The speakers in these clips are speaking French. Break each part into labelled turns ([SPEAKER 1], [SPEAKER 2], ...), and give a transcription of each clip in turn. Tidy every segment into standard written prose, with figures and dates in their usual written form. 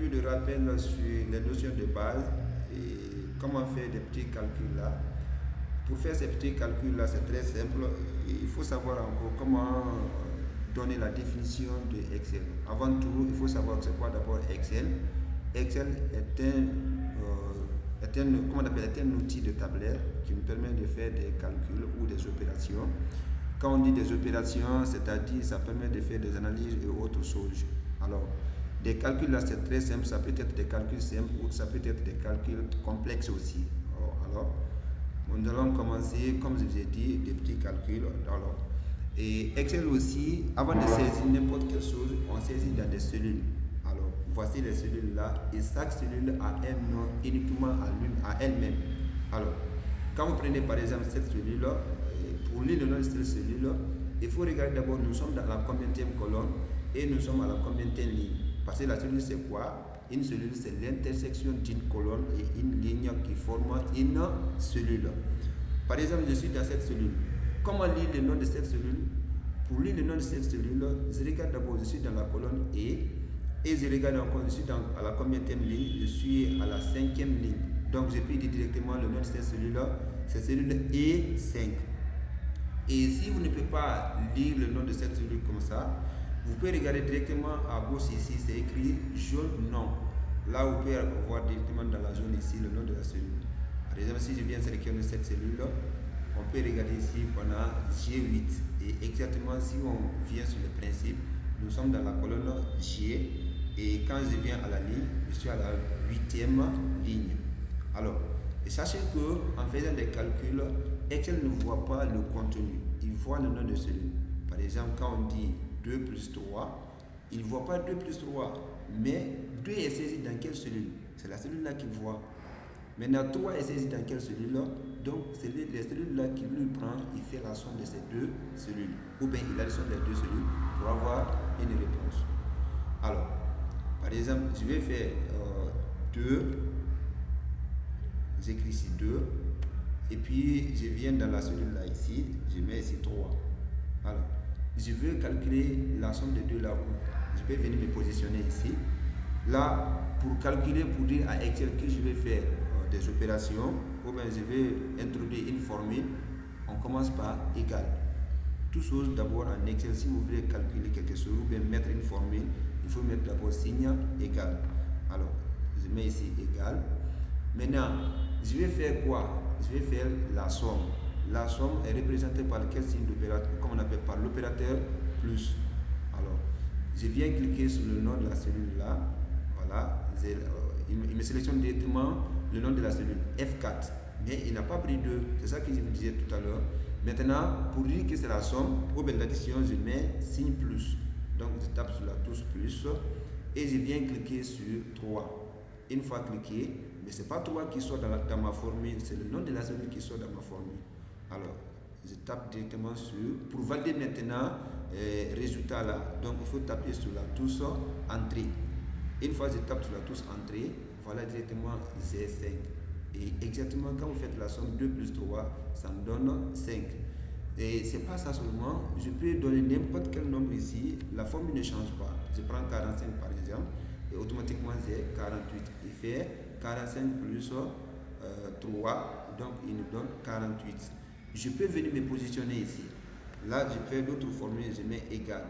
[SPEAKER 1] peu de rappel sur les notions de base et comment faire des petits calculs là. Pour faire ces petits calculs là, c'est très simple. Il faut savoir encore comment donner la définition de Excel. Avant tout, il faut savoir c'est quoi d'abord Excel. Excel est un outil de tablette qui nous permet de faire des calculs ou des opérations. Quand on dit des opérations, c'est-à-dire ça permet de faire des analyses et autres choses. Alors, des calculs là, c'est très simple. Ça peut être des calculs simples ou ça peut être des calculs complexes aussi. Alors, nous allons commencer, comme je vous ai dit, des petits calculs. Alors, et Excel aussi, avant de saisir n'importe quelle chose, on saisit dans des cellules. Alors, voici les cellules là, et chaque cellule a un nom uniquement à elle-même. Alors, quand vous prenez par exemple cette cellule là, pour lire le nom de cette cellule là, il faut regarder d'abord, nous sommes dans la combienième colonne et nous sommes à la combienième ligne. Parce que la cellule c'est quoi? Une cellule c'est l'intersection d'une colonne et une ligne qui forment une cellule. Par exemple, je suis dans cette cellule. Comment lire le nom de cette cellule? Pour lire le nom de cette cellule, je regarde d'abord, je suis dans la colonne E et je regarde encore, je suis à la combienième ligne, je suis à la 5e ligne. Donc je peux dire directement le nom de cette cellule-là, c'est cellule E5. Et si vous ne pouvez pas lire le nom de cette cellule comme ça, vous pouvez regarder directement à gauche ici, c'est écrit jaune nom. Là, vous pouvez voir directement dans la zone ici le nom de la cellule. Par exemple, si je viens sélectionner cette cellule-là, on peut regarder ici qu'on a G8. Et exactement, si on vient sur le principe, nous sommes dans la colonne G. Et quand je viens à la ligne, je suis à la 8e ligne. Alors, sachez qu'en faisant des calculs, Excel ne voit pas le contenu, il voit le nom de cellule. Par exemple, quand on dit 2 plus 3, il ne voit pas 2 plus 3, mais 2 est saisi dans quelle cellule? C'est la cellule là qu'il voit. Maintenant, 3 est saisi dans quelle cellule là? Donc, c'est les cellules là qu'il lui prend, il fait la somme de ces deux cellules. Ou bien il a la somme des deux cellules pour avoir une réponse. Alors, par exemple, je vais faire 2, j'écris ici 2, et puis je viens dans la cellule là ici, je mets ici 3. Alors, je veux calculer la somme des deux là où je vais venir me positionner ici. Là, pour calculer, pour dire à Excel que je vais faire des opérations, ou bien je vais introduire une formule, on commence par égal. Tout chose d'abord en Excel, si vous voulez calculer quelque chose ou bien mettre une formule, il faut mettre d'abord signe égal. Alors, je mets ici égal. Maintenant, je vais faire quoi? Je vais faire la somme. La somme est représentée par quel signe d'opérateur? Comme on appelle par l'opérateur plus. Alors, je viens cliquer sur le nom de la cellule là. Voilà, il me sélectionne directement le nom de la cellule F4. Mais il n'a pas pris 2. C'est ça que je vous disais tout à l'heure. Maintenant, pour dire que c'est la somme, ou bien l'addition, je mets signe plus. Donc, je tape sur la touche plus et je viens cliquer sur 3. Une fois cliqué, mais ce n'est pas 3 qui sort dans ma formule, c'est le nom de la cellule qui sort dans ma formule. Alors, je tape directement sur, pour valider maintenant résultat là, donc il faut taper sur la touche entrée. Une fois que je tape sur la touche entrée, voilà directement Z5. Et exactement quand vous faites la somme 2 plus 3, ça me donne 5. Et c'est pas ça seulement, je peux donner n'importe quel nombre ici, la formule ne change pas. Je prends 45 par exemple, et automatiquement j'ai 48. Il fait 45 plus 3, donc il nous donne 48. Je peux venir me positionner ici. Là, je fais d'autres formules, je mets égal.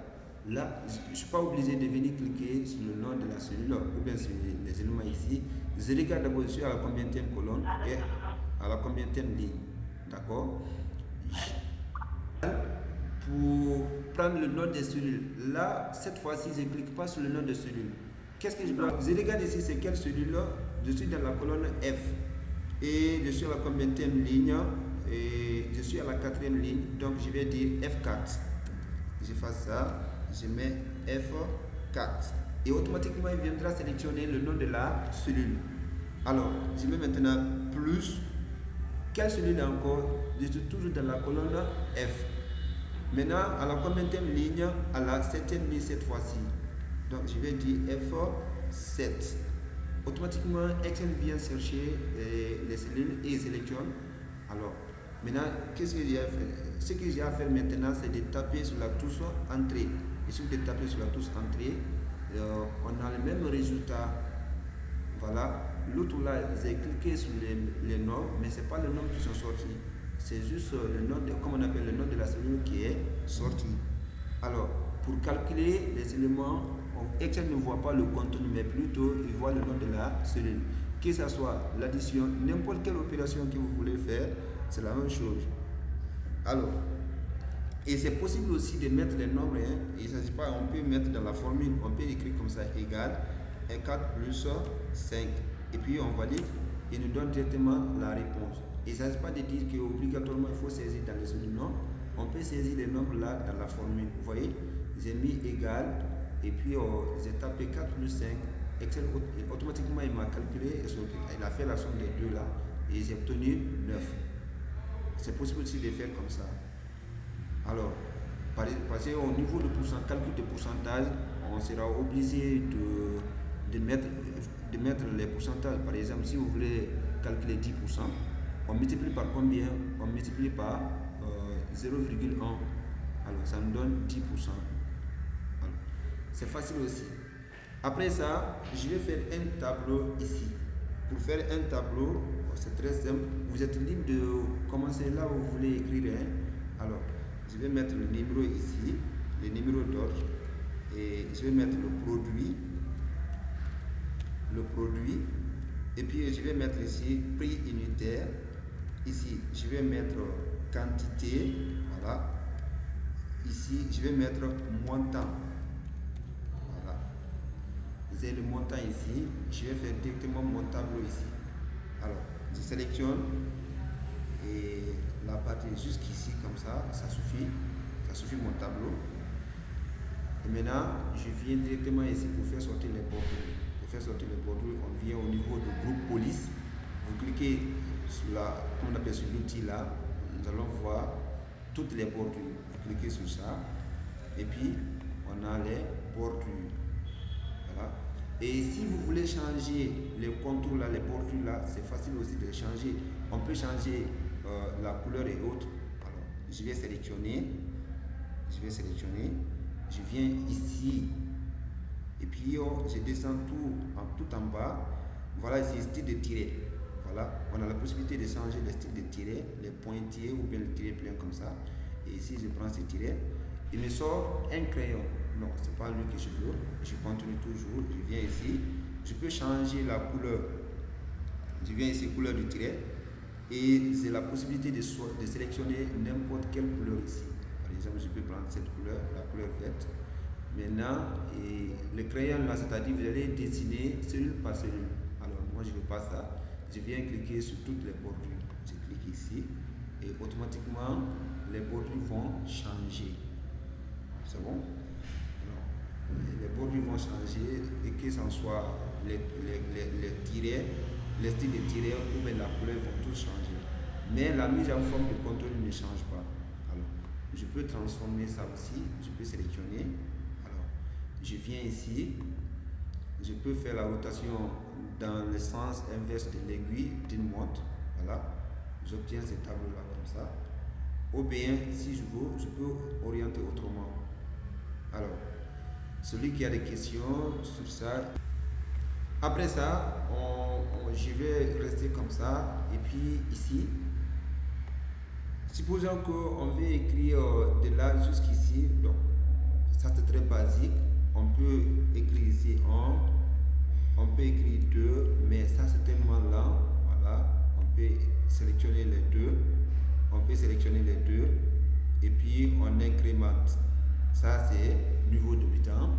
[SPEAKER 1] Là, je ne suis pas obligé de venir cliquer sur le nom de la cellule ou bien sur les éléments ici. Je regarde d'abord, je suis à la combienième colonne et à la combienième ligne. D'accord? Pour prendre le nom des cellules, là, cette fois-ci, je ne clique pas sur le nom de cellule. Qu'est-ce que je dois? Je regarde ici, c'est quelle cellule-là? Je suis dans la colonne F et je suis à la combienième ligne et je suis à la 4e ligne, donc je vais dire F4. Je fais ça, je mets F4 et automatiquement il viendra sélectionner le nom de la cellule. Alors, je mets maintenant plus. Quelle cellule encore? Je suis toujours dans la colonne F. Maintenant, à la combienième ligne, à la 7e ligne cette fois-ci. Donc, je vais dire F7. Automatiquement, Excel vient chercher les cellules et il sélectionne. Alors, maintenant, qu'est-ce que j'ai à faire? Ce que j'ai à faire maintenant, c'est de taper sur la touche entrée. Et si vous taper sur la touche entrée, on a le même résultat Voilà. L'autre là, j'ai cliqué sur les noms, mais ce n'est pas les noms qui sont sortis. C'est juste le nom comme on appelle le nom de la cellule qui est sorti. Alors, pour calculer les éléments, Excel ne voit pas le contenu, mais plutôt il voit le nom de la cellule. Que ce soit l'addition, n'importe quelle opération que vous voulez faire, c'est la même chose. Alors, et c'est possible aussi de mettre les nombres, hein. Il ne s'agit pas, on peut mettre dans la formule, on peut écrire comme ça, égal 4 plus 5. Et puis on valide, il nous donne directement la réponse. Il ne s'agit pas de dire qu'obligatoirement il faut saisir dans les cellules, non. On peut saisir les nombres là dans la formule. Vous voyez, j'ai mis égal, et puis j'ai tapé 4 plus 5. Excel, automatiquement il m'a calculé, il a fait la somme des deux là, et j'ai obtenu 9. C'est possible aussi de faire comme ça. Alors, parce qu'au niveau de calcul de pourcentage, on sera obligé de mettre les pourcentages. Par exemple, si vous voulez calculer 10%, on multiplie par combien? On multiplie par 0,1. Alors, ça nous donne 10%. C'est facile aussi. Après ça, je vais faire un tableau ici. Pour faire un tableau, c'est très simple. Vous êtes libre de commencer là où vous voulez écrire. Hein? Alors, je vais mettre le numéro ici, le numéro d'ordre, et je vais mettre le produit, et puis je vais mettre ici prix unitaire. Ici, je vais mettre quantité, voilà. Ici, je vais mettre montant. Voilà. J'ai le montant ici. Je vais faire directement mon tableau ici. Alors, je sélectionne et la partie jusqu'ici comme ça suffit. Ça suffit mon tableau. Et maintenant, je viens directement ici pour faire sortir les bordures. Pour faire sortir les bordures, on vient au niveau du groupe police. Vous cliquez sur comme on appelle sur l'outil là, nous allons voir toutes les bordures. Vous cliquez sur ça et puis on a les bordures. Voilà. Et si vous voulez changer les contours là, les bordures là, c'est facile aussi de les changer. On peut changer la couleur et autres. Alors, je vais sélectionner, je viens ici et puis je descends tout en bas. Voilà ici style de tiret. Voilà, on a la possibilité de changer le style de tiret, les pointillés ou bien le tiret plein comme ça. Et ici je prends ce tiret, il me sort un crayon. Non, c'est pas lui que je veux. Je continue toujours, je viens ici, je peux changer la couleur. Je viens ici couleur du tiret et j'ai la possibilité de sélectionner n'importe quelle couleur ici. Par exemple, je peux prendre cette couleur, la couleur verte. Maintenant, le crayon là, c'est-à-dire vous allez dessiner cellule par cellule. Alors moi je ne veux pas ça. Je viens cliquer sur toutes les bordures. Je clique ici et automatiquement les bordures vont changer. C'est bon? Alors, les bordures vont changer et que ce soit les tirets, les styles de tirets ou bien la couleur vont tous changer. Mais la mise en forme de contenu ne change pas. Alors, je peux transformer ça aussi. Je peux sélectionner. Alors, je viens ici. Je peux faire la rotation dans le sens inverse de l'aiguille d'une montre. Voilà. J'obtiens ce tableau-là comme ça. Ou bien, si je veux, je peux orienter autrement. Alors, celui qui a des questions sur ça. Après ça, je vais rester comme ça. Et puis ici, supposons qu'on veut écrire de là jusqu'ici. Donc, ça c'est très basique. On peut écrire ici 1, on peut écrire 2, mais ça c'est tellement lent. Voilà, on peut sélectionner les deux. Et puis on incrémente. Ça c'est niveau débutant.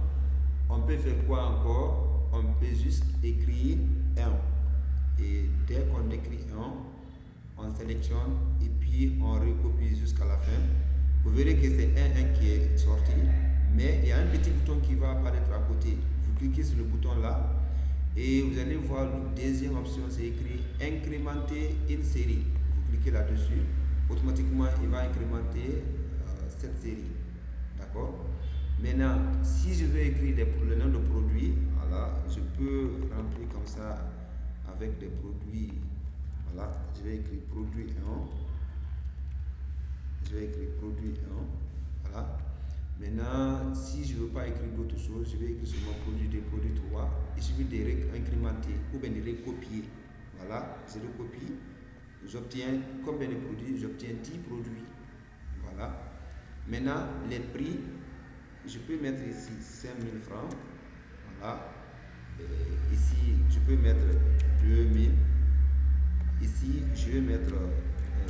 [SPEAKER 1] On peut faire quoi encore? On peut juste écrire 1. Et dès qu'on écrit 1, on sélectionne et puis on recopie jusqu'à la fin. Vous verrez que c'est 1 qui est sorti. Mais il y a un petit bouton qui va apparaître à côté. Vous cliquez sur le bouton là et vous allez voir la deuxième option, c'est écrit incrémenter une série. Vous cliquez là-dessus, automatiquement il va incrémenter cette série. D'accord? Maintenant, si je veux écrire le nom de produit, voilà, je peux remplir comme ça avec des produits. Voilà, je vais écrire produit 1. Voilà. Maintenant, si je ne veux pas écrire d'autres choses, je vais écrire seulement produit 2, produit 3. Il suffit d'incrémenter ou bien de recopier. Voilà, je recopie. J'obtiens combien de produits? J'obtiens 10 produits. Voilà. Maintenant, les prix, je peux mettre ici 5000 francs. Voilà. Et ici, je peux mettre 2000. Ici, je vais mettre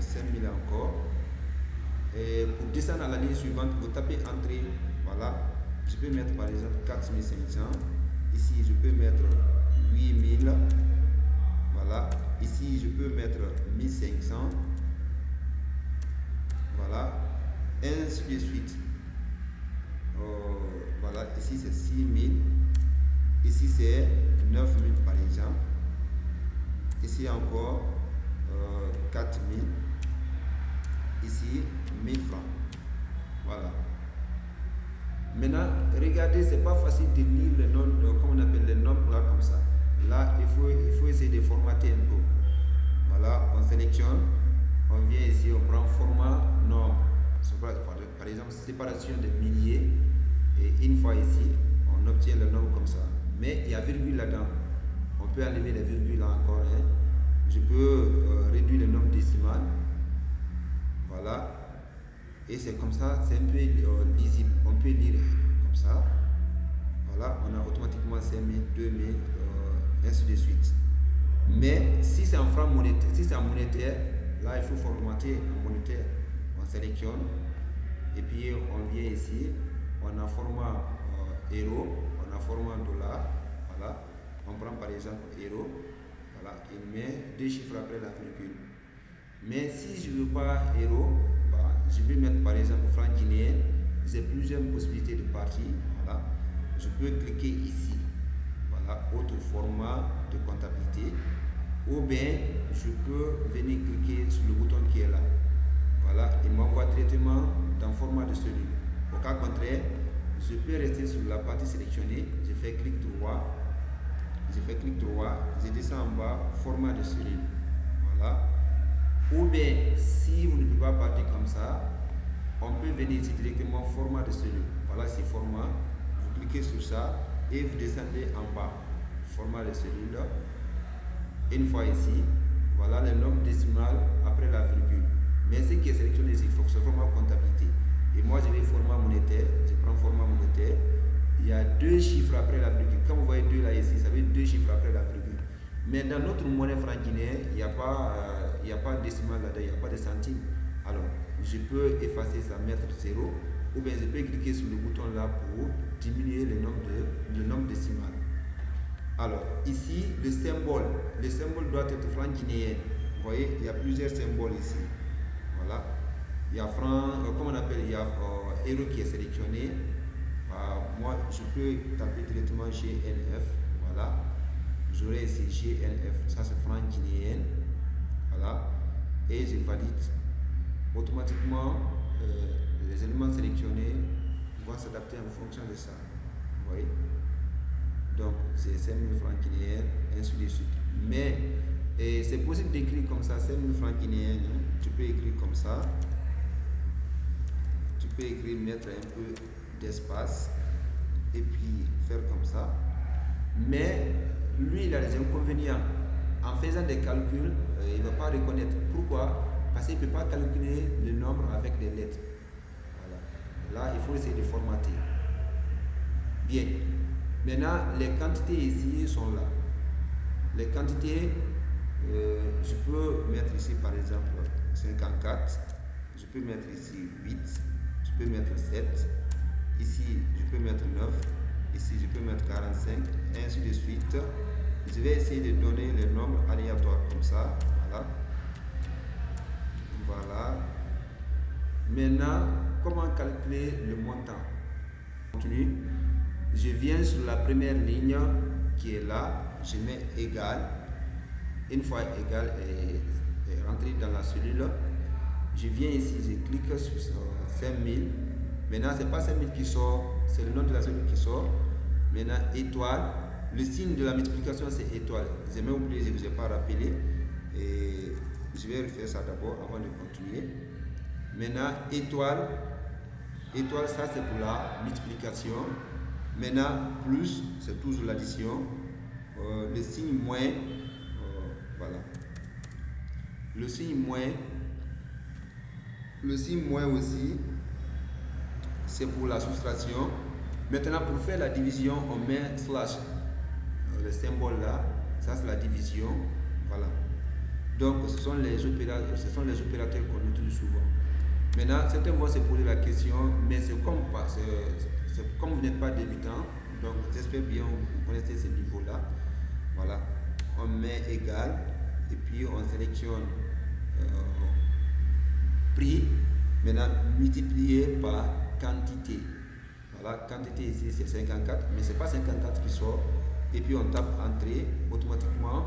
[SPEAKER 1] 5000 encore. Et pour descendre à la ligne suivante, vous tapez entrée. Voilà. Je peux mettre par exemple 4500. Ici, je peux mettre 8000. Voilà. Ici, je peux mettre 1500. Voilà. Ainsi de suite. Voilà. Ici, c'est 6000. Ici, c'est 9000 par exemple. Ici encore 4000. Ici, 1000 francs. Voilà. Maintenant, regardez, c'est pas facile de lire les nombres, comme on appelle les nombres là comme ça. Là, il faut essayer de formater un peu. Voilà, on sélectionne, on vient ici, on prend format nombre. Par exemple, séparation de milliers. Et une fois ici, on obtient le nombre comme ça. Mais il y a virgule là-dedans. On peut enlever les virgules là encore. Hein. Je peux réduire le nombre décimal. Voilà. Et c'est comme ça, c'est un peu lisible. On peut lire comme ça. Voilà, on a automatiquement 5000, 2000, ainsi de suite. Mais si c'est en franc monétaire, si c'est en monétaire, là il faut formater en monétaire. On sélectionne et puis on vient ici, on a format euro, on a format dollar. Voilà, on prend par exemple euro. Voilà, il met 2 chiffres après la virgule. Mais si je ne veux pas euro, je vais mettre par exemple franc guinéen. J'ai plusieurs possibilités de partie. Voilà. Je peux cliquer ici. Voilà, autre format de comptabilité. Ou bien je peux venir cliquer sur le bouton qui est là. Voilà, il m'envoie traitement dans format de cellule. Au cas contraire, je peux rester sur la partie sélectionnée. Je fais clic droit. Je descends en bas, format de cellule. Voilà. Ou bien, si vous ne pouvez pas partir comme ça, on peut venir ici directement format de cellule. Voilà, c'est format. Vous cliquez sur ça et vous descendez en bas. Format de cellule. Une fois ici, voilà le nombre décimal après la virgule. Mais ce qui est sélectionné ici, il faut que ce soit format comptabilité. Et moi, je vais format monétaire. Je prends format monétaire. Il y a 2 chiffres après la virgule. Quand vous voyez 2 là ici, ça veut dire 2 chiffres après la virgule. Mais dans notre monnaie franc guinéen, il n'y a pas de décimal là-dedans, il n'y a pas de centimes. Alors, je peux effacer ça, mettre 0, ou bien je peux cliquer sur le bouton là pour diminuer le nombre décimal. Alors, ici, le symbole doit être franc guinéen. Vous voyez, il y a plusieurs symboles ici. Voilà. Il y a franc, comment on appelle, il y a euro qui est sélectionné. Moi, je peux taper directement GNF. Voilà. J'aurai ici GNF, ça c'est franc guinéen. Voilà. Et je valide. Automatiquement, les éléments sélectionnés vont s'adapter en fonction de ça. Vous voyez? Donc, c'est 5000 francs guinéens, ainsi de suite. Mais c'est possible d'écrire comme ça, 5000 francs guinéens. Hein. Tu peux écrire comme ça. Tu peux écrire, mettre un peu d'espace et puis faire comme ça. Mais lui, il a des inconvénients. En faisant des calculs, il ne va pas reconnaître. Pourquoi? Parce qu'il ne peut pas calculer le nombre avec des lettres. Voilà. Là, il faut essayer de formater. Bien. Maintenant, les quantités ici sont là. Les quantités, je peux mettre ici par exemple 54. Je peux mettre ici 8. Je peux mettre 7. Ici, je peux mettre 9. Ici, je peux mettre 45. Et ainsi de suite. Je vais essayer de donner les nombres aléatoires comme ça. Voilà. Voilà. Maintenant, comment calculer le montant? Continue. Je viens sur la première ligne qui est là. Je mets égal. Une fois égal est rentré dans la cellule. Je viens ici, je clique sur 5000. Maintenant, ce n'est pas 5000 qui sort, c'est le nom de la cellule qui sort. Maintenant, étoile. Le signe de la multiplication, c'est étoile. J'ai même oublié, je ne vous ai pas rappelé. Et je vais refaire ça d'abord avant de continuer. Maintenant, étoile. Étoile, ça c'est pour la multiplication. Maintenant, plus, c'est toujours l'addition. Le signe moins, voilà. Le signe moins aussi, c'est pour la soustraction. Maintenant, pour faire la division, on met slash. Le symbole là, ça c'est la division. Voilà. Donc, ce sont les opérateurs qu'on utilise souvent. Maintenant, certains vont se poser la question, mais c'est comme vous n'êtes pas débutant, donc j'espère bien que vous connaissez ce niveau-là. Voilà. On met égal et puis on sélectionne prix, maintenant multiplié par quantité. Voilà, quantité ici c'est 54, mais c'est pas 54 qui sort. Et puis on tape entrée, automatiquement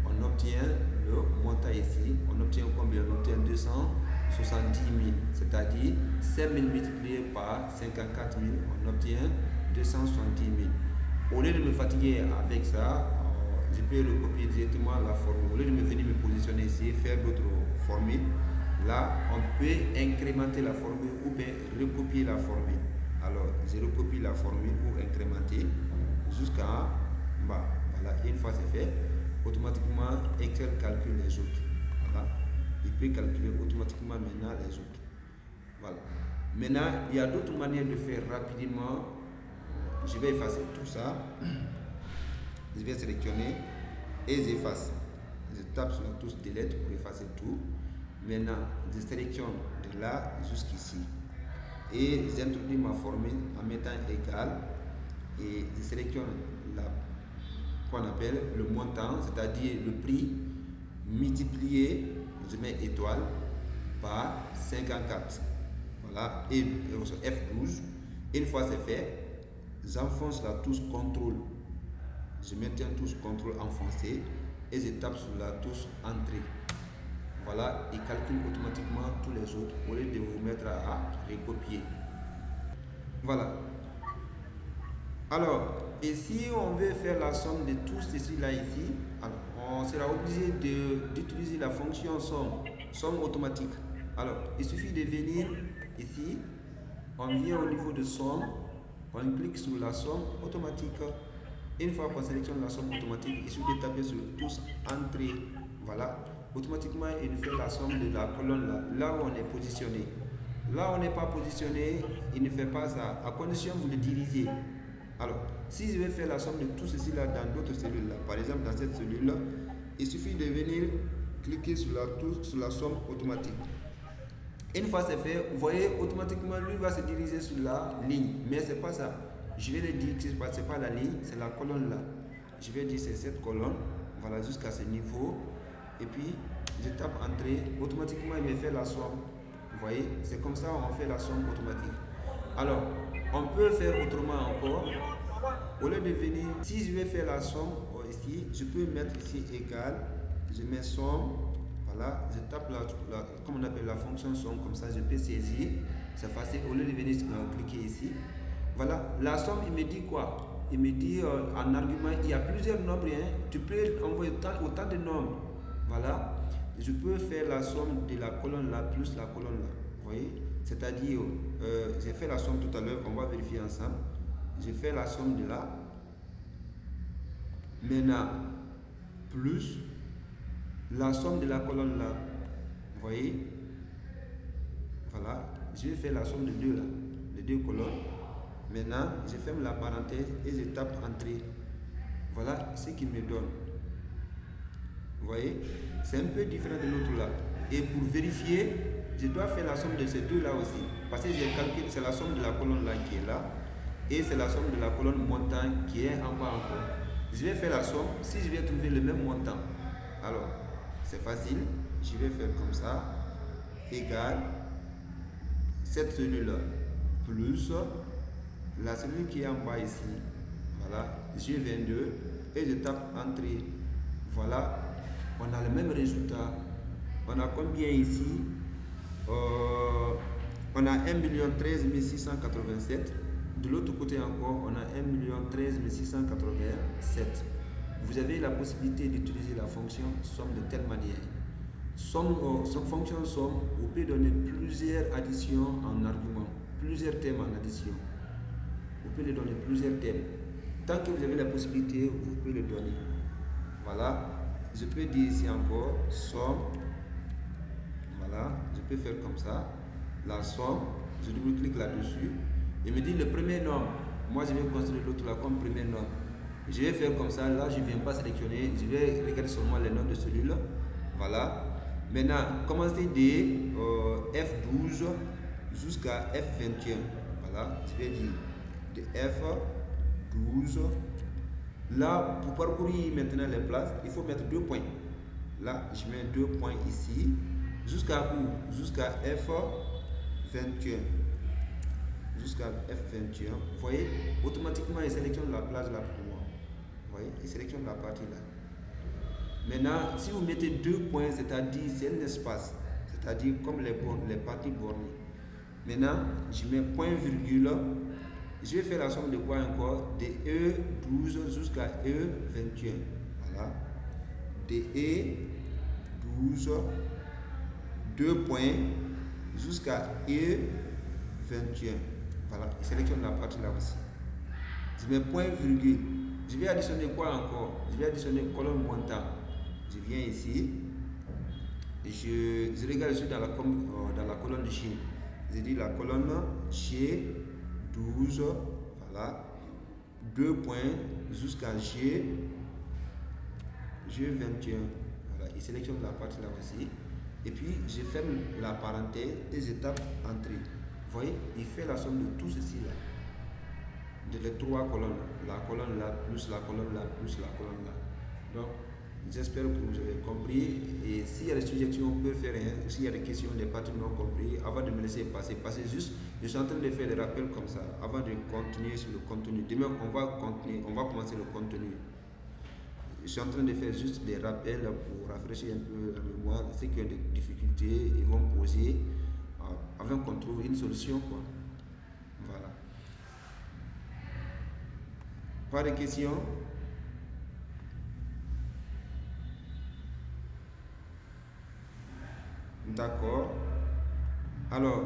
[SPEAKER 1] on obtient le montant ici. On obtient combien? On obtient 270 000, c'est-à-dire 5 000 multiplié par 54 000, on obtient 270 000. Au lieu de me fatiguer avec ça, je peux recopier directement la formule. Au lieu de me venir me positionner ici, faire d'autres formules, là on peut incrémenter la formule ou bien recopier la formule. Alors, je recopie la formule ou incrémenter jusqu'en bas. Voilà, une fois c'est fait, automatiquement Excel calcule les autres. Voilà, il peut calculer automatiquement maintenant les autres. Voilà. Maintenant, il y a d'autres manières de faire rapidement. Je vais effacer tout ça. Je vais sélectionner et j'efface. Je tape sur la touche Delete pour effacer tout. Maintenant, je sélectionne de là jusqu'ici. Et j'introduis ma formule en mettant égal. Et je sélectionne qu'on appelle le montant, c'est-à-dire le prix multiplié, je mets étoile, par 54. Voilà, et F12. Une fois c'est fait, j'enfonce la touche CTRL. Je maintiens touche CTRL enfoncée et je tape sur la touche Entrée. Voilà, il calcule automatiquement tous les autres au lieu de vous mettre à recopier. Voilà. Alors, ici, on veut faire la somme de tout ceci là ici. Alors, on sera obligé d'utiliser la fonction somme automatique. Alors, il suffit de venir ici, on vient au niveau de somme, on clique sur la somme automatique. Une fois qu'on sélectionne la somme automatique, il suffit de taper sur touche Entrée. Voilà. Automatiquement, il fait la somme de la colonne là où on est positionné. Là où on n'est pas positionné, il ne fait pas ça, à condition que vous le dirigez. Alors, si je vais faire la somme de tout ceci là dans d'autres cellules là, par exemple dans cette cellule là, il suffit de venir cliquer sur la touche, sur la somme automatique. Une fois c'est fait, vous voyez, automatiquement lui va se diriger sur la ligne, mais c'est pas ça. Je vais le dire que c'est pas la ligne, c'est la colonne là. Je vais dire c'est cette colonne, voilà, jusqu'à ce niveau. Et puis, je tape Entrée, automatiquement il me fait la somme. Vous voyez, c'est comme ça on fait la somme automatique. Alors, on peut faire autrement encore. Au lieu de venir, si je vais faire la somme ici, je peux mettre ici égal, je mets somme, voilà, je tape comme on appelle la fonction somme, comme ça je peux saisir, c'est facile. Au lieu de venir cliquer ici, voilà, la somme il me dit quoi? Il me dit en argument, il y a plusieurs nombres, hein. Tu peux envoyer autant de nombres. Voilà, je peux faire la somme de la colonne là plus la colonne là. Vous voyez, c'est-à-dire, j'ai fait la somme tout à l'heure, on va vérifier ensemble. J'ai fait la somme de là. Maintenant, plus la somme de la colonne là. Vous voyez, voilà, je vais faire la somme de deux là, les deux colonnes. Maintenant, je ferme la parenthèse et je tape Entrée. Voilà ce qu'il me donne. Vous voyez, c'est un peu différent de l'autre là. Et pour vérifier, je dois faire la somme de ces deux là aussi. Parce que j'ai calculé, c'est la somme de la colonne là qui est là. Et c'est la somme de la colonne montant qui est en bas encore. Je vais faire la somme. Si je vais trouver le même montant, alors c'est facile. Je vais faire comme ça. Égal cette cellule là plus la cellule qui est en bas ici. Voilà, G22. Et je tape Entrée. Voilà. On a le même résultat. On a combien ici? On a 1 013 687. De l'autre côté encore, on a 1 013 687. Vous avez la possibilité d'utiliser la fonction somme de telle manière. Fonction somme, vous pouvez donner plusieurs additions en argument. plusieurs thèmes en addition. Vous pouvez lui donner plusieurs thèmes. Tant que vous avez la possibilité, vous pouvez le donner. Voilà. Je peux dire ici encore somme. Voilà. Je peux faire comme ça. La somme. Je double-clique là-dessus. Il me dit le premier nombre. Moi, je vais construire l'autre là comme premier nombre. Je vais faire comme ça. Là, je ne viens pas sélectionner. Je vais regarder seulement les noms de celui-là. Voilà. Maintenant, commencez de F12 jusqu'à F21. Voilà. Je vais dire de F12. Là, pour parcourir maintenant les places, il faut mettre 2 points. Là, je mets 2 points ici. Jusqu'à où? Jusqu'à F21. Jusqu'à F21. Vous voyez, automatiquement, il sélectionne la place là pour moi. Vous voyez, il sélectionne la partie là. Maintenant, si vous mettez 2 points, c'est-à-dire c'est un espace. C'est-à-dire comme les parties bornées. Maintenant, je mets point virgule. Je vais faire la somme de quoi encore? De E12 jusqu'à E21. Voilà. De E12, 2 points jusqu'à E21. Voilà. Je sélectionne la partie là aussi. Je mets point virgule. Je vais additionner quoi encore? Je vais additionner colonne montant. Je viens ici. Je regarde ici dans la colonne de G. Je dis la colonne G. 12, voilà, 2 points jusqu'à G21. Voilà, il sélectionne la partie là aussi. Et puis, je ferme la parenthèse et je tape Entrée. Vous voyez, il fait la somme de tout ceci là. De les 3 colonnes. La colonne là, plus la colonne là, plus la colonne là. Donc, j'espère que vous avez compris. Et s'il y a des suggestions, on peut faire rien. S'il y a des questions, des parties non comprises, avant de me laisser passer juste. Je suis en train de faire des rappels comme ça, avant de continuer sur le contenu. Demain, on va commencer le contenu. Je suis en train de faire juste des rappels pour rafraîchir un peu la mémoire. Ceux qui ont des difficultés, ils vont poser avant qu'on trouve une solution, quoi. Voilà. Pas de questions? D'accord. Alors,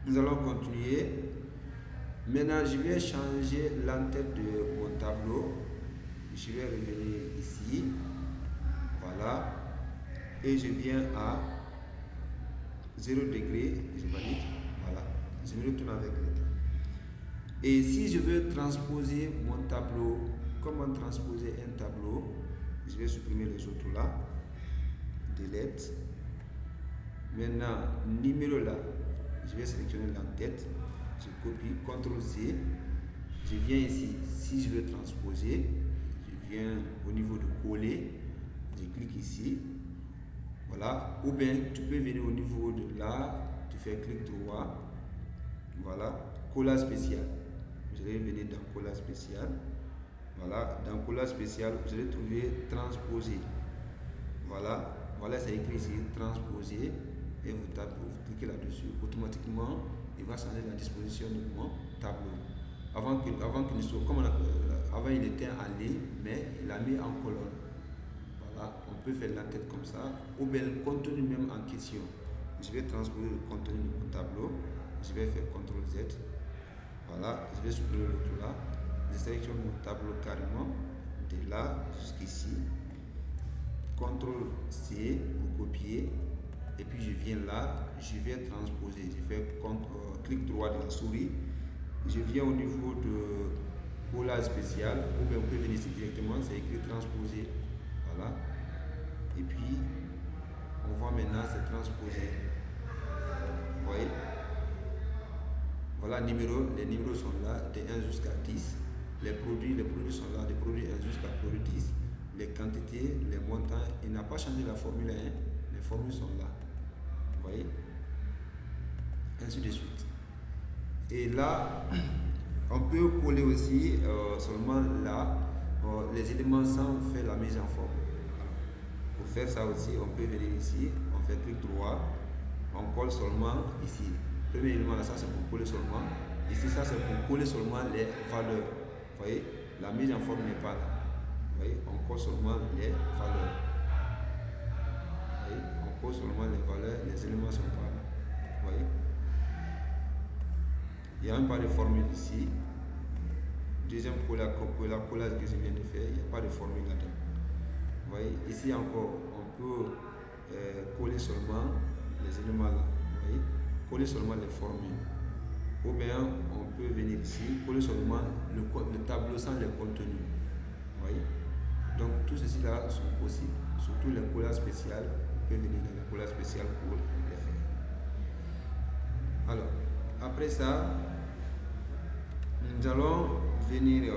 [SPEAKER 1] nous allons continuer. Maintenant, je vais changer l'entête de mon tableau. Je vais revenir ici. Voilà. Et je viens à 0 degré. Je valide. Voilà. Je me retourne avec le temps. Et si je veux transposer mon tableau, comment transposer un tableau? Je vais supprimer les autres là. Delete. Maintenant, numéro là, je vais sélectionner l'entête, je copie, CTRL-C, je viens ici, si je veux transposer, je viens au niveau de coller, je clique ici, voilà, ou bien tu peux venir au niveau de là, tu fais clic droit, voilà, collage spécial, vous allez venir dans collage spécial, voilà, dans collage spécial, vous allez trouver transposer, voilà. Voilà, c'est écrit ici, transposer, et vous cliquez là-dessus. Automatiquement, il va changer la disposition de mon tableau. Avant qu'il soit, comme avant il était en ligne, mais il a mis en colonne. Voilà, on peut faire la tête comme ça, ou bien le contenu même en question. Je vais transposer le contenu de mon tableau. Je vais faire CTRL-Z. Voilà, je vais supprimer l'autre là. Je sélectionne mon tableau carrément, de là jusqu'ici. CTRL-C pour copier, et puis je viens là, je vais transposer, je fais clic droit de la souris, je viens au niveau de collage spécial, ou bien on peut venir ici directement, c'est écrit transposer, voilà, et puis on voit maintenant c'est transposé, vous voyez, voilà les numéros sont là, de 1 jusqu'à 10, les produits sont là, des produits 1 jusqu'à produit 10, les quantités, les montants, il n'a pas changé la formule 1, les formules sont là. Vous voyez? Ainsi de suite. Et là, on peut coller aussi seulement là les éléments sans faire la mise en forme. Pour faire ça aussi, on peut venir ici, on fait clic droit, on colle seulement ici. Premier élément là, ça c'est pour coller seulement. Ici, ça c'est pour coller seulement les valeurs. Vous voyez? La mise en forme n'est pas là. Vous voyez, on colle seulement les valeurs. Vous voyez, on colle seulement les valeurs, les éléments sont pas là. Vous voyez. Il n'y a même pas de formule ici. Deuxième collage que je viens de faire, il n'y a pas de formule là-dedans. Vous voyez, ici encore, on peut coller seulement les éléments là. Vous voyez, coller seulement les formules. Ou bien, on peut venir ici, coller seulement le tableau sans les contenus. Vous voyez, donc tout ceci là sont possibles. Surtout les collages spéciaux, on peut venir dans les collages spéciaux pour les faire. Alors, après ça, nous allons venir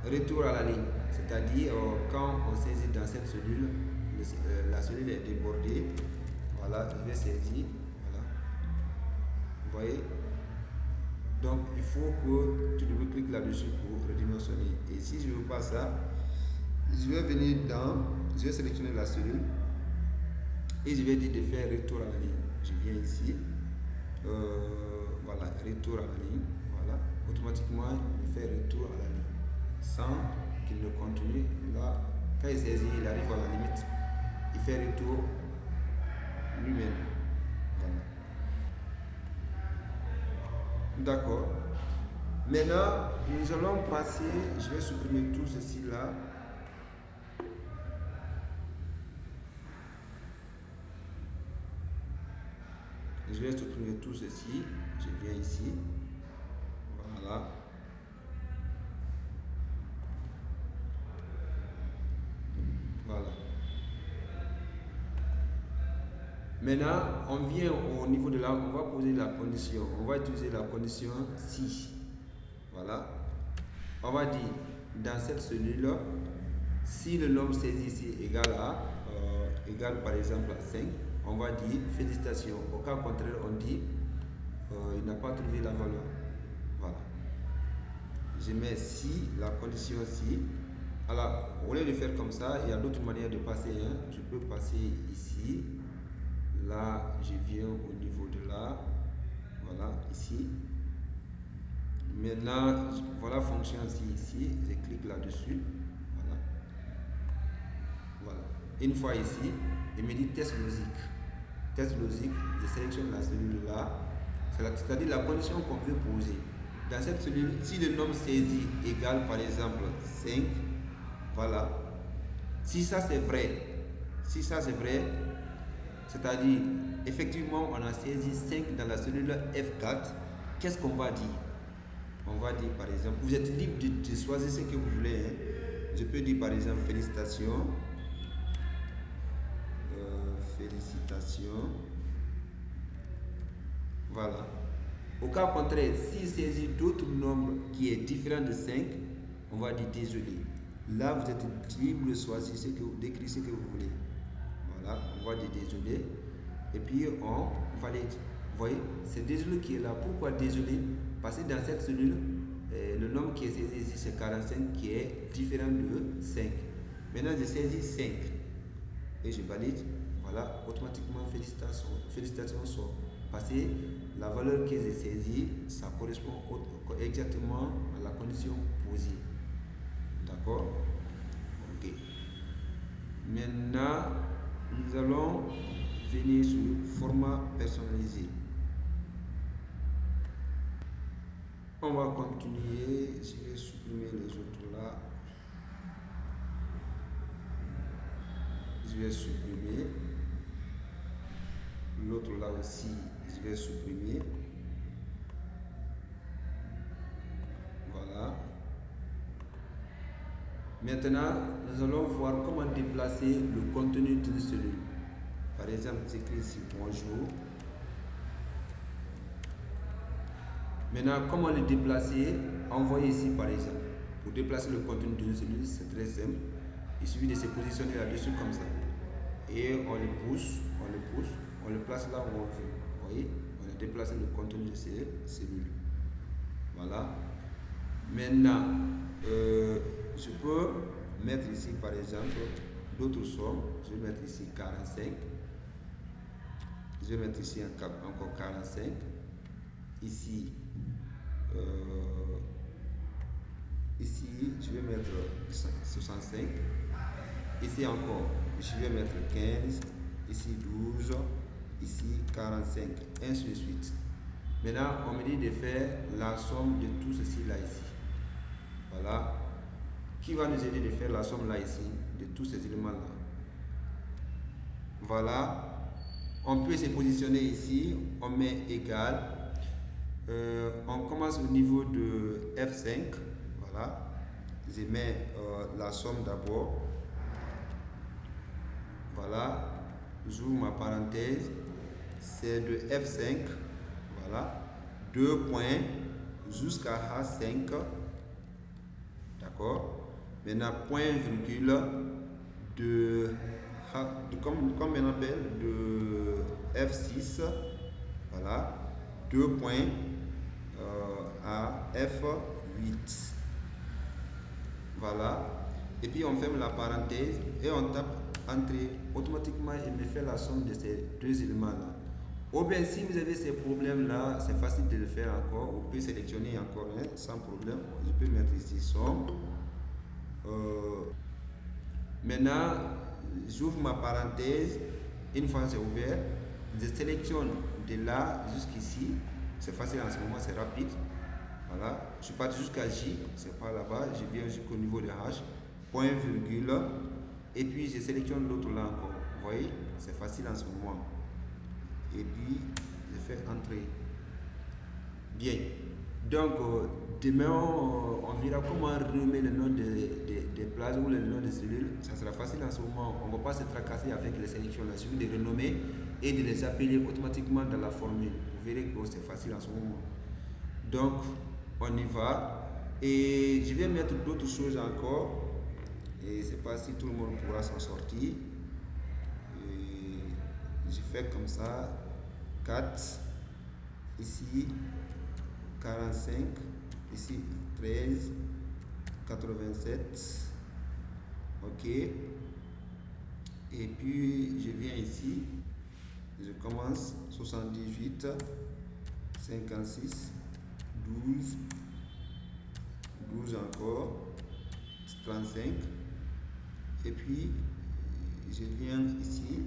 [SPEAKER 1] retour à la ligne, c'est-à-dire quand on saisit dans cette cellule, la cellule est débordée, voilà, je vais saisir, voilà, vous voyez, donc il faut que tu double-cliques là-dessus pour redimensionner, et si je ne veux pas ça, je vais venir je vais sélectionner la cellule, et je vais dire de faire retour à la ligne, je viens ici, voilà, retour à la ligne, voilà, automatiquement il fait retour à la ligne sans qu'il ne continue. Là, quand il saisit, il arrive à la limite, il fait retour lui-même. Voilà. D'accord. Maintenant, nous allons passer, je vais supprimer tout ceci là. Je vais supprimer tout ceci, je viens ici, voilà. Voilà. Maintenant, on vient au niveau de là, on va poser la condition, on va utiliser la condition si. Voilà. On va dire, dans cette cellule-là, si le nombre saisi ici égale par exemple à 5, on va dire félicitations. Au cas contraire, on dit il n'a pas trouvé la valeur. Voilà. Je mets si, la condition si. Alors, au lieu de faire comme ça, il y a d'autres manières de passer. Hein. Je peux passer ici. Là, je viens au niveau de là. Voilà, ici. Maintenant, voilà fonction ici. Je clique là-dessus. Voilà. Voilà. Une fois ici, il me dit test logique. Test logique, je sélectionne la cellule là. C'est-à-dire la condition qu'on veut poser. Dans cette cellule, si le nombre saisi égale par exemple 5, voilà. Si ça c'est vrai, c'est-à-dire effectivement on a saisi 5 dans la cellule F4, qu'est-ce qu'on va dire? On va dire par exemple, vous êtes libre de choisir ce que vous voulez. Hein. Je peux dire par exemple félicitations. Félicitations. Voilà. Au cas contraire, s'il saisit d'autres nombres qui est différent de 5, on va dire désolé. Là, vous êtes libre de choisir d'écrire ce que vous voulez. Voilà, on va dire désolé. Et puis, on valide. Vous voyez, c'est désolé qui est là. Pourquoi désolé? Parce que dans cette cellule, le nombre qui est saisi ici, c'est 45, qui est différent de 5. Maintenant, je saisis 5. Et je valide. Voilà, automatiquement, félicitations sont passées. La valeur que j'ai saisie, ça correspond exactement à la condition posée. D'accord? Ok. Maintenant, nous allons venir sur format personnalisé. On va continuer. Je vais supprimer les autres là. Je vais supprimer. L'autre là aussi, je vais supprimer. Voilà. Maintenant, nous allons voir comment déplacer le contenu d'une cellule. Par exemple, j'écris ici bonjour. Maintenant, comment le déplacer? Envoyer ici par exemple. Pour déplacer le contenu d'une cellule, c'est très simple. Il suffit de se positionner là-dessus comme ça. Et on le pousse, on le place là où on veut. Vous voyez, on a déplacé le contenu de ces cellules. Voilà. Maintenant, je peux mettre ici par exemple d'autres sommes. Je vais mettre ici 45. Je vais mettre ici encore 45. Ici, je vais mettre 65. Ici encore, je vais mettre 15. Ici 12. Ici 45. Ainsi de suite. Maintenant, on me dit de faire la somme de tout ceci là ici. Voilà. Qui va nous aider de faire la somme là ici, de tous ces éléments là. Voilà. On peut se positionner ici, on met égal. On commence au niveau de F5. Voilà. Je mets la somme d'abord. Voilà. J'ouvre ma parenthèse. C'est de F5. Voilà. 2 points jusqu'à A5. D'accord. Maintenant, point virgule comme on appelle, de F6. Voilà. 2 points à F8. Voilà. Et puis on ferme la parenthèse et on tape entrée. Automatiquement, il me fait la somme de ces deux éléments-là. Ou bien, si vous avez ces problèmes-là, c'est facile de le faire encore. Vous pouvez sélectionner encore, hein, sans problème. Je peux mettre ici somme. Maintenant, j'ouvre ma parenthèse. Une fois c'est ouvert, je sélectionne de là jusqu'ici. C'est facile en ce moment, c'est rapide. Voilà. Je suis parti jusqu'à J, c'est pas là-bas. Je viens jusqu'au niveau de H. Point, virgule. Et puis, je sélectionne l'autre là encore. Vous voyez, c'est facile en ce moment. Et puis, je fais entrer. Bien. Donc, demain, on verra comment renommer le nom des places ou le nom des cellules. Ça sera facile en ce moment. On ne va pas se tracasser avec les sélections. Il suffit de renommer et de les appeler automatiquement dans la formule. Vous verrez que c'est facile en ce moment. Donc, on y va. Et je vais mettre d'autres choses encore. Et je ne sais pas si tout le monde pourra s'en sortir. Et je fais comme ça. 4. Ici. 45, ici 13, 87, ok, et puis je viens ici, je commence 78, 56, 12, 12 encore, 35, et puis je viens ici,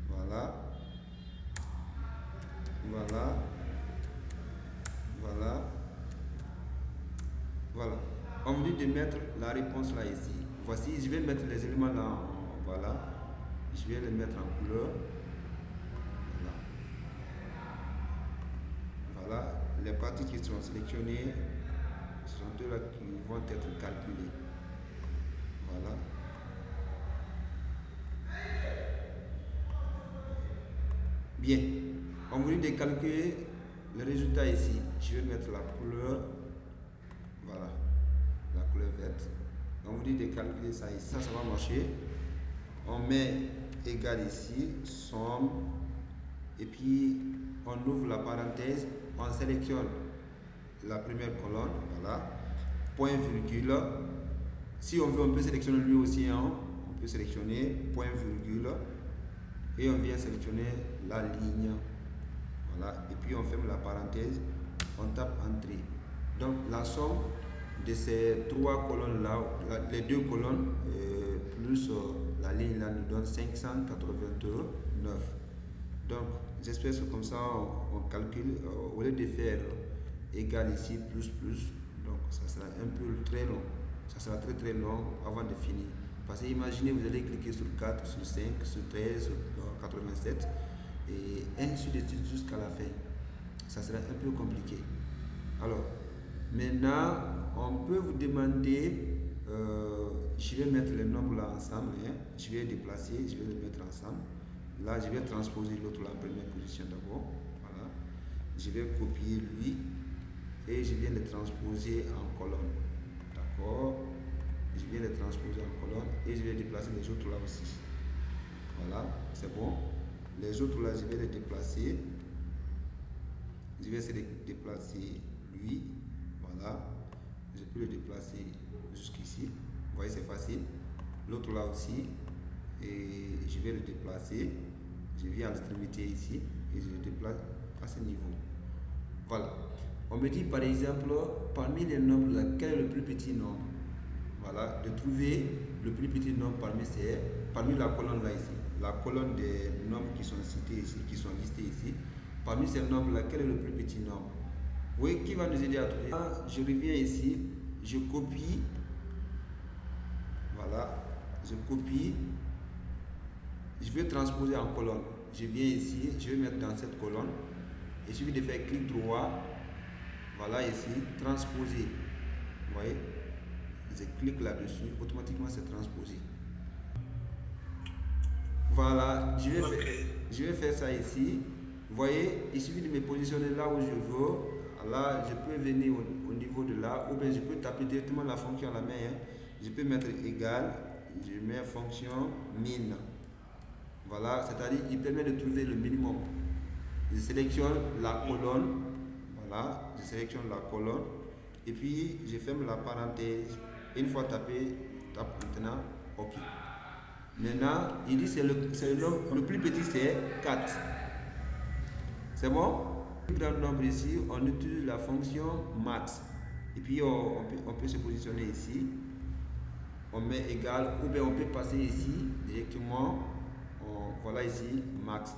[SPEAKER 1] voilà, voilà. Voilà. Voilà. On me dit de mettre la réponse là ici. Voici, je vais mettre les éléments là. Voilà. Je vais les mettre en couleur. Voilà. Voilà. Les parties qui sont sélectionnées sont deux là qui vont être calculées. Voilà. Bien. On me dit de calculer le résultat ici. Je vais mettre la couleur, voilà, la couleur verte. On vous dit de calculer ça ici, ça va marcher. On met égal ici, somme, et puis on ouvre la parenthèse, on sélectionne la première colonne, voilà, point virgule. Si on veut, on peut sélectionner lui aussi, hein. On peut sélectionner point virgule, et on vient sélectionner la ligne. Voilà. Et puis on ferme la parenthèse, on tape entrée. Donc la somme de ces trois colonnes là, les deux colonnes plus la ligne là nous donne 589. Donc j'espère que comme ça on calcule au lieu de faire égal ici plus, donc ça sera un peu très long. Ça sera très long avant de finir. Parce que imaginez, vous allez cliquer sur 4, sur 5, sur 13, sur 87. Et ainsi de suite jusqu'à la fin. Ça sera un peu compliqué. Alors, maintenant, on peut vous demander, je vais mettre les nombres là ensemble, hein. Je vais déplacer, je vais les mettre ensemble. Là, je vais transposer l'autre là en première position d'abord. Voilà. Je vais copier lui et je viens le transposer en colonne. D'accord. Je viens le transposer en colonne et je vais déplacer les autres là aussi. Voilà, c'est bon. Les autres là, je vais les déplacer. Je vais essayer de déplacer lui. Voilà. Je peux le déplacer jusqu'ici. Vous voyez, c'est facile. L'autre là aussi. Et je vais le déplacer. Je viens à l'extrémité ici. Et je le déplace à ce niveau. Voilà. On me dit par exemple, parmi les nombres là, quel est le plus petit nombre? Voilà. De trouver le plus petit nombre parmi la colonne là ici. La colonne des nombres qui sont cités ici, qui sont listés ici, Parmi ces nombres-là, quel est le plus petit nombre? Oui, qui va nous aider à trouver? Je reviens ici, je copie, voilà, je copie, je vais transposer en colonne. Je viens ici, je vais mettre dans cette colonne, il suffit de faire clic droit, voilà ici, transposer. Vous voyez, je clique là-dessus, automatiquement c'est transposé. Voilà, je vais faire ça ici. Vous voyez, il suffit de me positionner là où je veux. Là, je peux venir au niveau de là, ou bien je peux taper directement la fonction à la main. Je peux mettre égal, je mets fonction min. Voilà, c'est-à-dire il permet de trouver le minimum. Je sélectionne la colonne. Voilà, je sélectionne la colonne. Et puis, je ferme la parenthèse. Une fois tapé, tape maintenant OK. Maintenant, il dit c'est le nombre, le plus petit c'est 4. C'est bon? Le plus grand nombre ici, on utilise la fonction max. Et puis, on peut se positionner ici. On met égal, ou bien on peut passer ici directement. Voilà ici, max.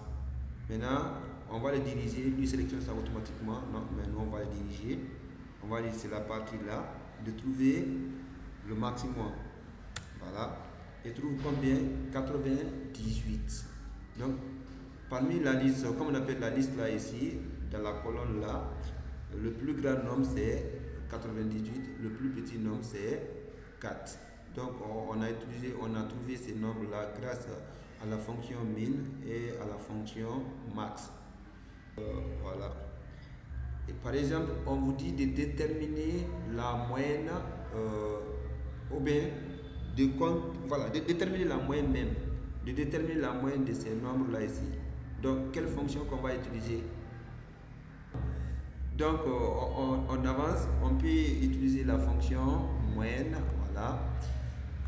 [SPEAKER 1] Maintenant, on va le diriger. Lui sélectionne ça automatiquement. Non, mais nous, on va le diriger. On va dire c'est la partie là de trouver le maximum. Voilà. Et trouve combien? 98. Donc, parmi la liste, comme on appelle la liste là ici, dans la colonne là, le plus grand nombre c'est 98, le plus petit nombre c'est 4. Donc, on a trouvé ces nombres là grâce à la fonction min et à la fonction max. Voilà. Et par exemple, on vous dit de déterminer la moyenne ou bien de déterminer la moyenne même, de déterminer la moyenne de ces nombres là ici. Donc, quelle fonction qu'on va utiliser? Donc, on avance, on peut utiliser la fonction moyenne, voilà.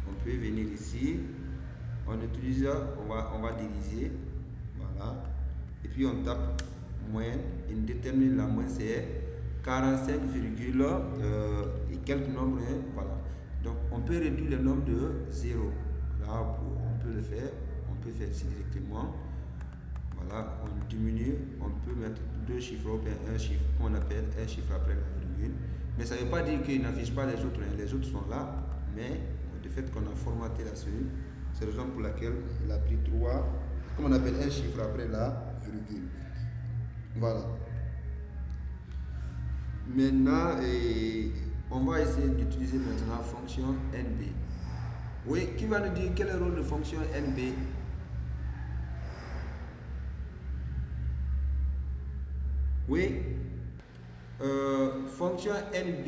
[SPEAKER 1] On peut venir ici, on utilise, on va diviser, voilà. Et puis on tape moyenne, et on détermine la moyenne, c'est 45, et quelques nombres, voilà. Donc, on peut réduire le nombre de 0. Là, on peut le faire, on peut faire ici directement. Voilà, on diminue, on peut mettre deux chiffres ou bien un chiffre, qu'on appelle un chiffre après la virgule. Mais ça ne veut pas dire qu'il n'affiche pas les autres, les autres sont là, mais du fait qu'on a formaté la cellule, c'est la raison pour laquelle il a pris 3, comme on appelle un chiffre après la virgule. Voilà. Maintenant, on va essayer d'utiliser maintenant la fonction NB. Oui, qui va nous dire quel est le rôle de fonction NB? Oui, fonction NB,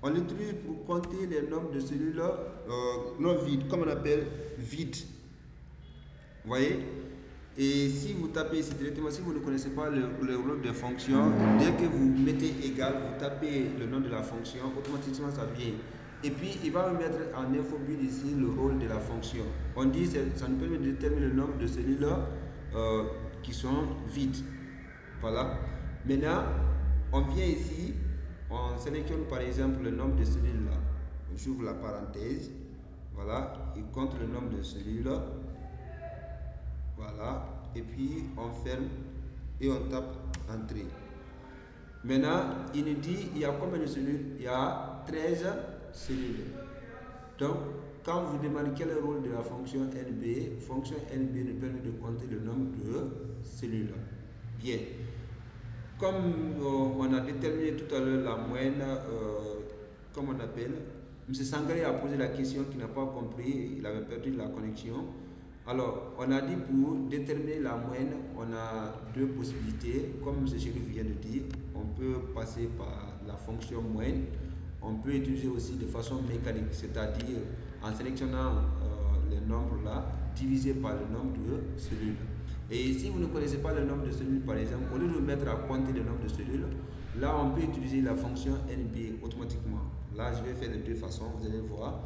[SPEAKER 1] on l'utilise pour compter les nombres de cellules non vides, comme on appelle vide. Vous voyez? Et si vous tapez ici directement, si vous ne connaissez pas le rôle de fonction, dès que vous mettez égal, vous tapez le nom de la fonction, automatiquement ça vient. Et puis il va vous mettre en infobule ici le rôle de la fonction. On dit que ça nous permet de déterminer le nombre de cellules qui sont vides. Voilà. Maintenant, on vient ici, on sélectionne par exemple le nombre de cellules là. J'ouvre la parenthèse. Voilà. Il compte le nombre de cellules. Voilà. Et puis on ferme et on tape entrée. Maintenant, il nous dit il y a combien de cellules? Il y a 13 cellules. Donc, quand vous demandez quel est le rôle de la fonction NB nous permet de compter le nombre de cellules. Bien. Comme on a déterminé tout à l'heure la moyenne, comme on appelle, M. Sangaré a posé la question qu'il n'a pas compris, il avait perdu la connexion. Alors, on a dit pour déterminer la moyenne, on a deux possibilités. Comme M. Chérif vient de dire, on peut passer par la fonction moyenne. On peut utiliser aussi de façon mécanique, c'est-à-dire en sélectionnant les nombres là, divisé par le nombre de cellules. Et si vous ne connaissez pas le nombre de cellules, par exemple, au lieu de vous mettre à compter le nombre de cellules, là on peut utiliser la fonction NB automatiquement. Là je vais faire de deux façons, vous allez voir.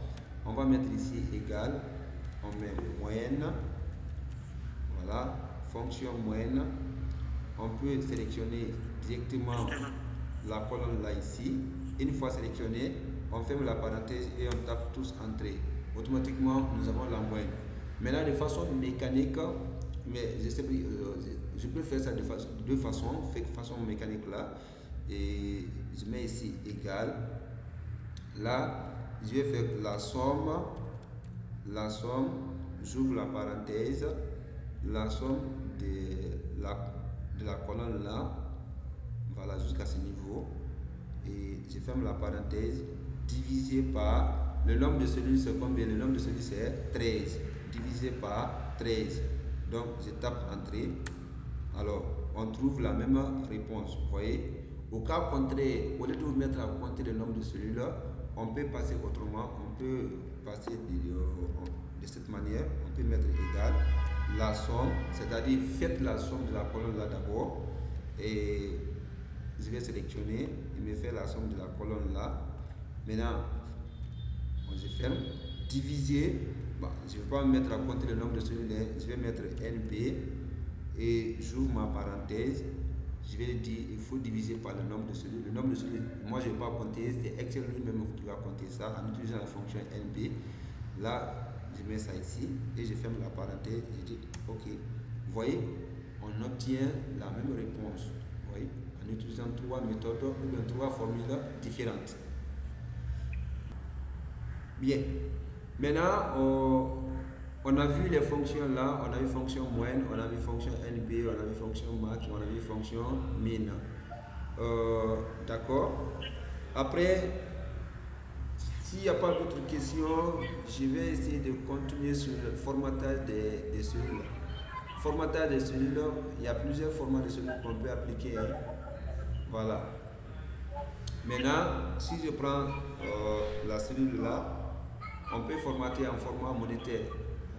[SPEAKER 1] On va mettre ici égal, on met moyenne, voilà, fonction moyenne. On peut sélectionner directement la colonne là ici. Une fois sélectionné, on ferme la parenthèse et on tape tous entrée. Automatiquement, nous avons la moyenne. Maintenant, de façon mécanique, mais je sais je peux faire ça de deux façons, façon mécanique là. Et je mets ici égal. Là, je vais faire la somme, j'ouvre la parenthèse, la somme de la colonne là, voilà, jusqu'à ce niveau. Et je ferme la parenthèse, divisé par le nombre de cellules, c'est combien? Le nombre de cellules, c'est 13, divisé par 13. Donc, je tape entrée. Alors, on trouve la même réponse. Vous voyez? Au cas contraire, au lieu de vous mettre à compter le nombre de cellules, on peut passer autrement. On peut passer de cette manière. On peut mettre égal la somme, c'est-à-dire faites la somme de la colonne là d'abord. Et je vais sélectionner, il me fait la somme de la colonne là. Maintenant, je ferme, diviser. Bon, je ne vais pas me mettre à compter le nombre de cellules, je vais mettre NP et j'ouvre ma parenthèse. Je vais dire il faut diviser par le nombre de cellules. Le nombre de cellules, moi je ne vais pas compter, c'est Excel lui-même qui va compter ça en utilisant la fonction NP. Là, je mets ça ici et je ferme la parenthèse et je dis OK. Vous voyez, on obtient la même réponse. Vous voyez, en utilisant trois méthodes ou bien trois formules différentes. Bien. Maintenant, on a vu les fonctions là, on a vu fonction moyenne, on a vu fonction NP, on a vu fonction max, on a vu fonction min. D'accord. Après, s'il n'y a pas d'autres questions, je vais essayer de continuer sur le formatage des cellules. Formatage des cellules, il y a plusieurs formats de cellules qu'on peut appliquer. Hein. Voilà. Maintenant, si je prends la cellule là, on peut formater en format monétaire.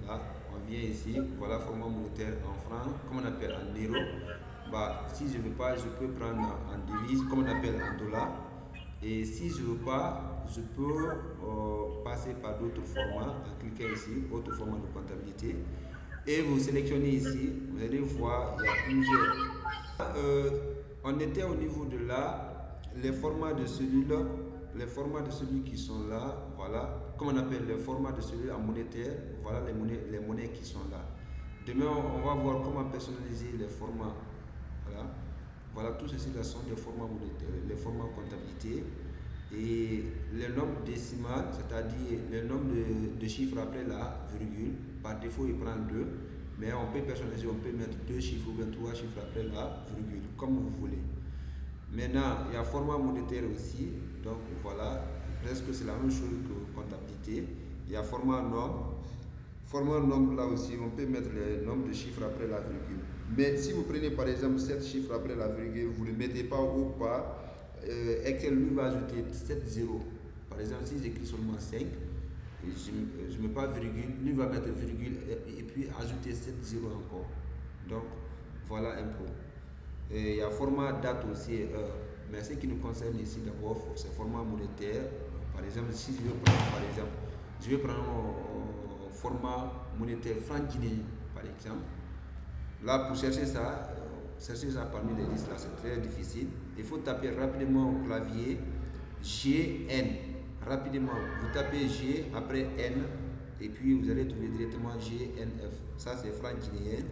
[SPEAKER 1] Là, on vient ici, voilà format monétaire en francs, comme on appelle en euro. Bah, si je ne veux pas, je peux prendre en devise, comme on appelle en dollars. Et si je ne veux pas, je peux passer par d'autres formats, en cliquant ici, autre format de comptabilité. Et vous sélectionnez ici, vous allez voir, il y a plusieurs. On était au niveau de là, les formats de cellules qui sont là, voilà, comme on appelle les formats de cellules en monétaire, voilà les monnaies qui sont là. Demain, on va voir comment personnaliser les formats. Voilà, tout ceci là sont des formats monétaires, les formats comptabilité. Et le nombre décimal, c'est-à-dire le nombre de chiffres après la virgule, par défaut il prend 2, mais on peut personnaliser, on peut mettre 2 chiffres ou bien 3 chiffres après la virgule, comme vous voulez. Maintenant, il y a format monétaire aussi, donc voilà, presque c'est la même chose que comptabilité. Il y a format nombre. Format nombre là aussi, on peut mettre le nombre de chiffres après la virgule. Mais si vous prenez par exemple 7 chiffres après la virgule, vous ne le mettez pas au pas, Excel lui va ajouter 7 zéros. Par exemple, si j'écris seulement 5, je ne mets pas virgule, lui va mettre virgule et puis ajouter 7 zéros encore. Donc voilà un peu. Et il y a format date aussi, mais ce qui nous concerne ici d'abord, c'est format monétaire. Par exemple, si je vais prendre, un format monétaire franc guinéen, par exemple. Là, pour chercher ça parmi les listes, là, c'est très difficile. Il faut taper rapidement au clavier GN. Rapidement, vous tapez G après N et puis vous allez trouver directement GNF. Ça, c'est franc guinéen.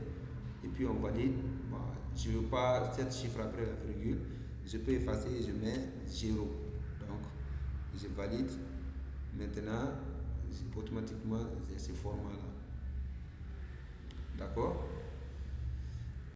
[SPEAKER 1] Et puis on valide. Bon, je ne veux pas 7 chiffres après la virgule. Je peux effacer et je mets 0. Donc, je valide. Maintenant, automatiquement, j'ai ce format-là. D'accord?